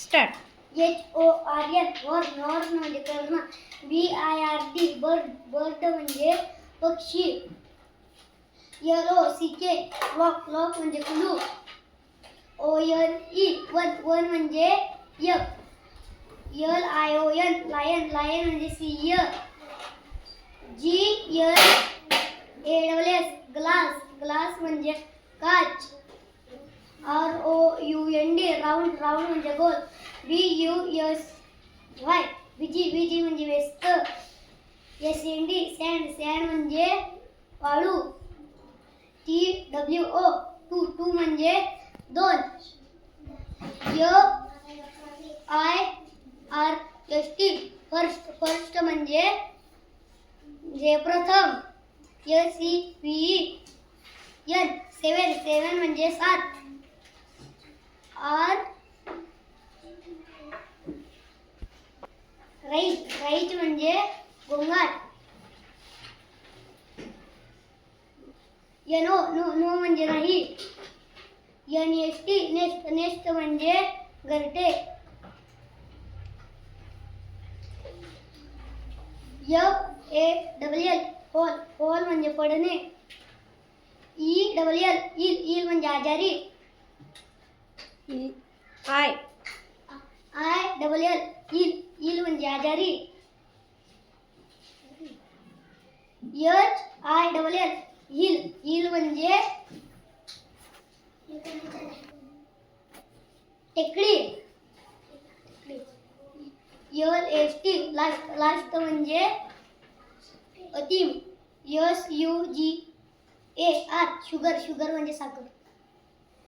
Start. HORN horn म्हणजे कर्ण. BIRD bird म्हणजे पक्षी. LOCK लॉक म्हणजे कुलूप. ONE वन म्हणजे यक. LION लायन म्हणजे सिंह. GLASS ग्लास म्हणजे काच. ROUND राऊंड म्हणजे गोल. BUSY विजी म्हणजे व्यस्त. SND सँड म्हणजे वाळू. TWO टू म्हणजे दोन. फर्स्ट म्हणजे प्रथम. SEVEN सेवन म्हणजे सात. राईट म्हणजे गोंगाट. नो म्हणजे नाही. NEST नेस्ट म्हणजे घरटे. FALL होल म्हणजे पडणे. ELL म्हणजे आजारी. ILL म्हणजे आजारी. HILL म्हणजे टेकडी. LAST लास्ट म्हणजे अंतिम. SUGAR शुगर म्हणजे साखर.